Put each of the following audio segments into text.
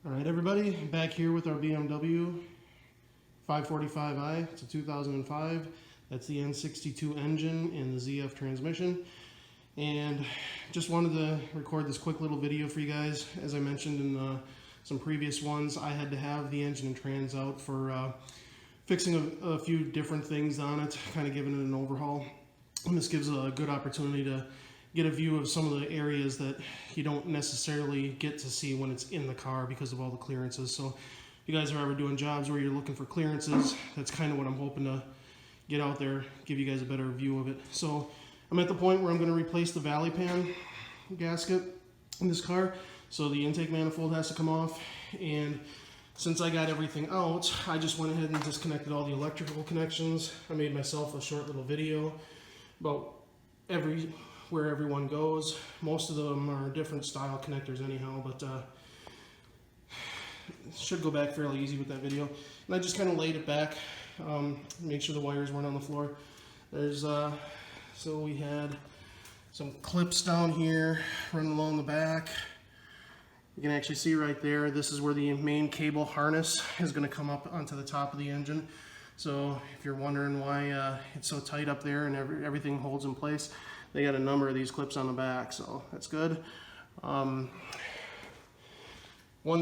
Alright everybody, back here with our BMW 545i. It's a 2005. That's the N62 engine and the ZF transmission. And just wanted to record this quick little video for you guys. As I mentioned in some previous ones, I had to have the engine and trans out for fixing a few different things on it, kind of giving it an overhaul. And this gives a good opportunity to get a view of some of the areas that you don't necessarily get to see when it's in the car because of all the clearances. So if you guys are ever doing jobs where you're looking for clearances, that's kind of what I'm hoping to get out there, give you guys a better view of it. So I'm at the point where I'm going to replace the valley pan gasket in this car. So the intake manifold has to come off, and since I got everything out, I just went ahead and disconnected all the electrical connections. I made myself a short little video about where everyone goes. Most of them are different style connectors anyhow, but should go back fairly easy with that video. And I just kind of laid it back, make sure the wires weren't on the floor. There's so we had some clips down here running along the back. You can actually see right there, this is where the main cable harness is going to come up onto the top of the engine. So if you're wondering why it's so tight up there and everything holds in place, they got a number of these clips on the back, so that's good. One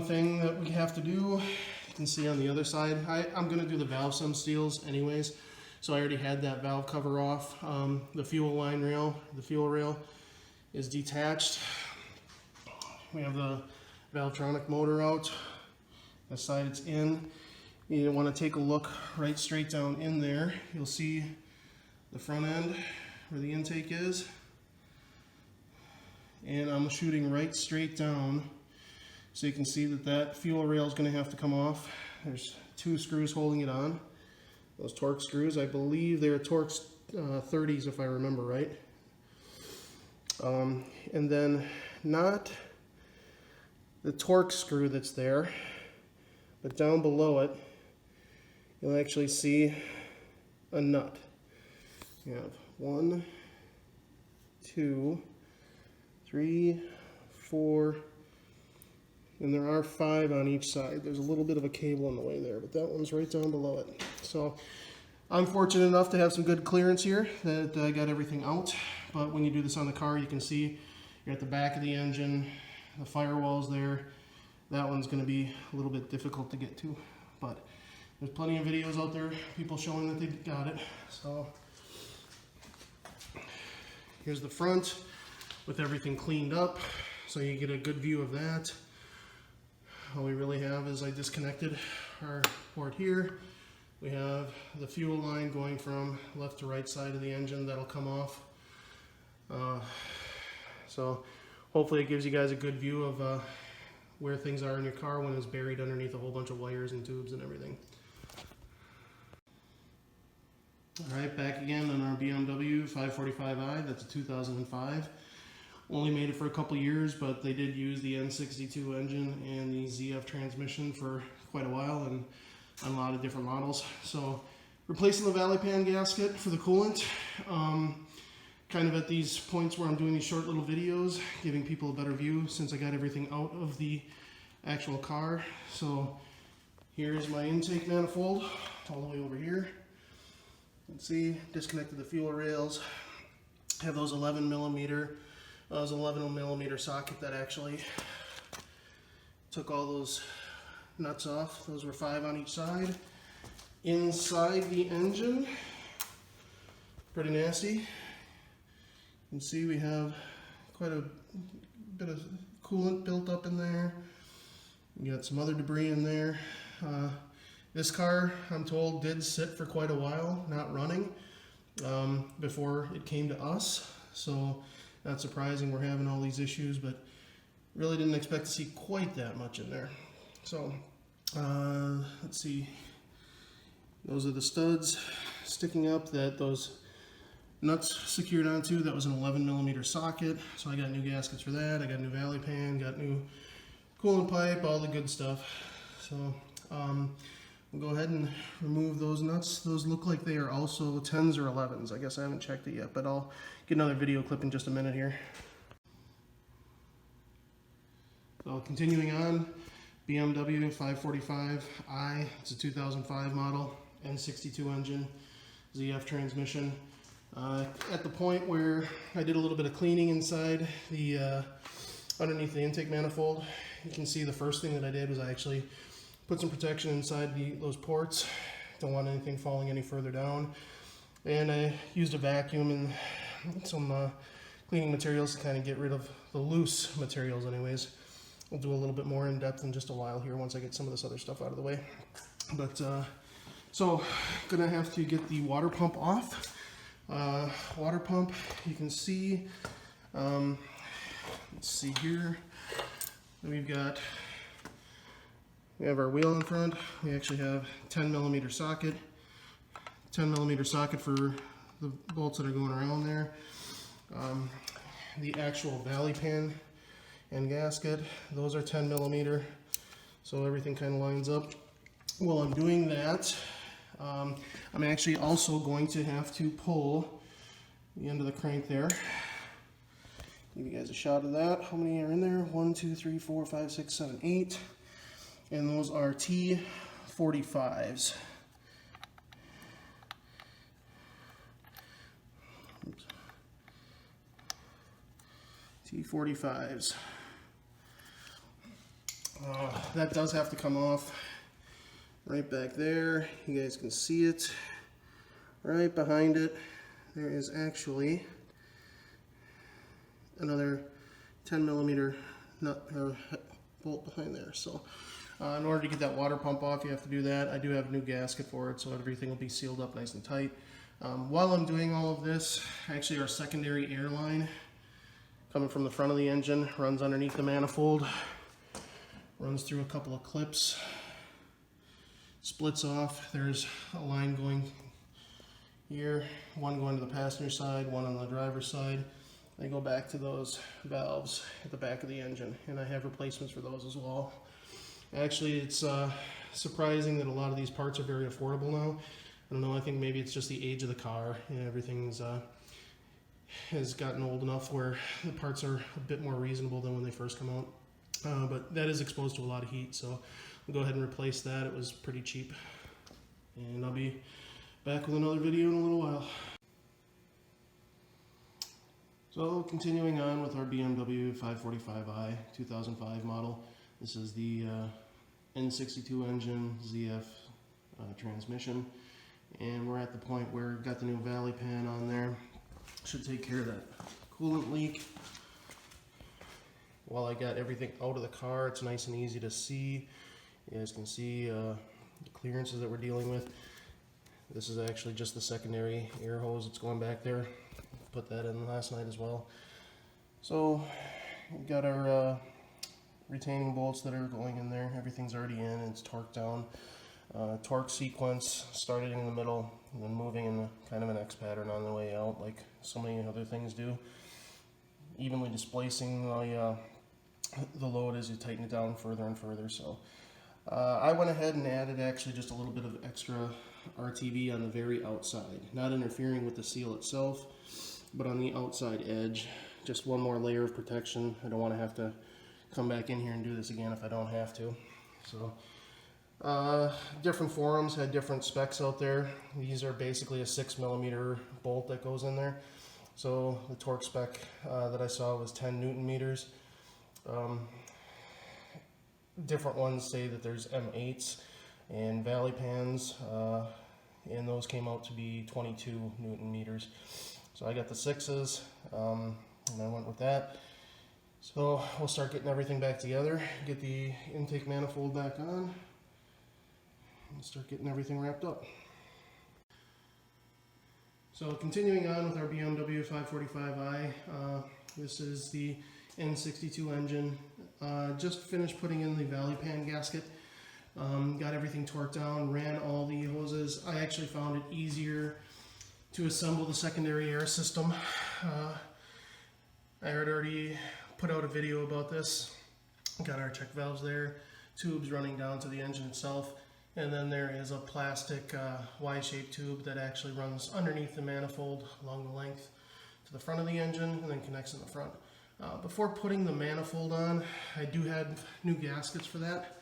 thing that we have to do, you can see on the other side, I'm going to do the valve stem seals anyways, so I already had that valve cover off. The fuel line rail, the fuel rail is detached. We have the Valvetronic motor out. The side it's in. You want to take a look right straight down in there. You'll see the front end where the intake is, and I'm shooting right straight down, so you can see that that fuel rail is going to have to come off. There's two screws holding it on. Those Torx screws, I believe they're Torx 30s if I remember right. And then not the Torx screw that's there, but down below it you'll actually see a nut. You have 1, 2, 3, 4, and there are 5 on each side. There's a little bit of a cable in the way there, but that one's right down below it. So I'm fortunate enough to have some good clearance here that I got everything out. But when you do this on the car, you can see you're at the back of the engine, the firewall's there. That one's going to be a little bit difficult to get to, but there's plenty of videos out there, people showing that they got it. So here's the front with everything cleaned up, so you get a good view of that. All we really have is I disconnected our port here. We have the fuel line going from left to right side of the engine that'll come off. So hopefully it gives you guys a good view of where things are in your car when it's buried underneath a whole bunch of wires and tubes and everything. Alright, back again on our BMW 545i. That's a 2005. Only made it for a couple years, but they did use the N62 engine and the ZF transmission for quite a while and on a lot of different models. So replacing the valley pan gasket for the coolant. Kind of at these points where I'm doing these short little videos, giving people a better view since I got everything out of the actual car. So here's my intake manifold all the way over here. Let's see, disconnected the fuel rails. Have those 11 millimeter socket that actually took all those nuts off. Those were 5 on each side. Inside the engine, pretty nasty. You can see we have quite a bit of coolant built up in there. We got some other debris in there. This car, I'm told, did sit for quite a while, not running, before it came to us. So not surprising we're having all these issues, but really didn't expect to see quite that much in there. So let's see. Those are the studs sticking up that those nuts secured onto. That was an 11 millimeter socket, so I got new gaskets for that. I got new valley pan, got new coolant pipe, all the good stuff. So we'll go ahead and remove those nuts. Those look like they are also 10s or 11s. I guess I haven't checked it yet, but I'll get another video clip in just a minute here. So continuing on, BMW 545i. It's a 2005 model, N62 engine, ZF transmission. At the point where I did a little bit of cleaning inside the underneath the intake manifold, you can see the first thing that I did was I actually put some protection inside those ports. Don't want anything falling any further down. And I used a vacuum and some cleaning materials to kind of get rid of the loose materials anyways. We'll do a little bit more in depth in just a while here once I get some of this other stuff out of the way. But so gonna have to get the water pump off. Water pump, you can see, let's see here, we have our wheel in front. We actually have 10mm socket, 10mm socket for the bolts that are going around there. The actual valley pan and gasket, those are 10mm, so everything kind of lines up. While I'm doing that, I'm actually also going to have to pull the end of the crank there. Give you guys a shot of that. How many are in there? 1, 2, 3, 4, 5, 6, 7, 8. And those are T45s. Oops. T45s. That does have to come off. Right back there, you guys can see it. Right behind it, there is actually another 10mm nut or bolt behind there. So in order to get that water pump off, you have to do that. I do have a new gasket for it, so everything will be sealed up nice and tight. While I'm doing all of this, actually our secondary air line coming from the front of the engine runs underneath the manifold, runs through a couple of clips, splits off. There's a line going here, one going to the passenger side, one on the driver's side. They go back to those valves at the back of the engine, and I have replacements for those as well. Actually, it's surprising that a lot of these parts are very affordable now. I don't know, I think maybe it's just the age of the car. You know, everything's has gotten old enough where the parts are a bit more reasonable than when they first come out. But that is exposed to a lot of heat, so we'll go ahead and replace that. It was pretty cheap. And I'll be back with another video in a little while. So continuing on with our BMW 545i 2005 model. This is the N62 engine ZF transmission. And we're at the point where we've got the new valley pan on there. Should take care of that coolant leak. While I got everything out of the car, it's nice and easy to see. You guys can see the clearances that we're dealing with. This is actually just the secondary air hose that's going back there. Put that in last night as well. So we've got our retaining bolts that are going in there. Everything's already in, it's torqued down. Torque sequence started in the middle and then moving in kind of an X pattern on the way out, like so many other things do. Evenly displacing the load as you tighten it down further and further. So I went ahead and added actually just a little bit of extra RTV on the very outside, not interfering with the seal itself, but on the outside edge, just one more layer of protection. I don't want to have to come back in here and do this again if I don't have to. So different forums had different specs out there. These are basically a 6mm bolt that goes in there. So the torque spec that I saw was 10 Newton meters. Different ones say that there's M8s and valley pans, and those came out to be 22 Newton meters. So I got the 6s, and I went with that. So we'll start getting everything back together, get the intake manifold back on, and start getting everything wrapped up. So continuing on with our BMW 545i, this is the N62 engine. Just finished putting in the valley pan gasket. Got everything torqued down, ran all the hoses. I actually found it easier to assemble the secondary air system. I had already put out a video about this. Got our check valves there, tubes running down to the engine itself, and then there is a plastic Y-shaped tube that actually runs underneath the manifold along the length to the front of the engine and then connects in the front. Before putting the manifold on, I do have new gaskets for that.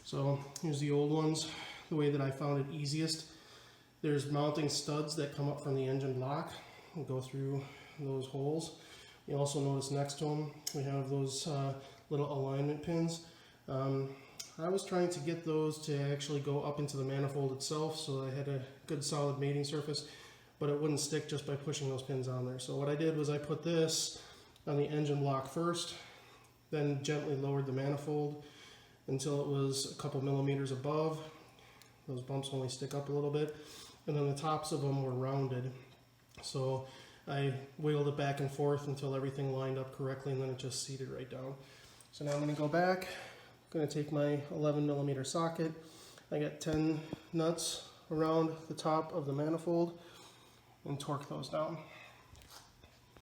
So here's the old ones, the way that I found it easiest. There's mounting studs that come up from the engine block and go through those holes. You also notice next to them we have those little alignment pins. I was trying to get those to actually go up into the manifold itself so I had a good solid mating surface, but it wouldn't stick just by pushing those pins on there. So what I did was I put this on the engine block first, then gently lowered the manifold until it was a couple millimeters above. Those bumps only stick up a little bit, and then the tops of them were rounded. So I wiggled it back and forth until everything lined up correctly, and then it just seated right down. So now I'm going to go back. I'm going to take my 11 millimeter socket. I got 10 nuts around the top of the manifold and torque those down.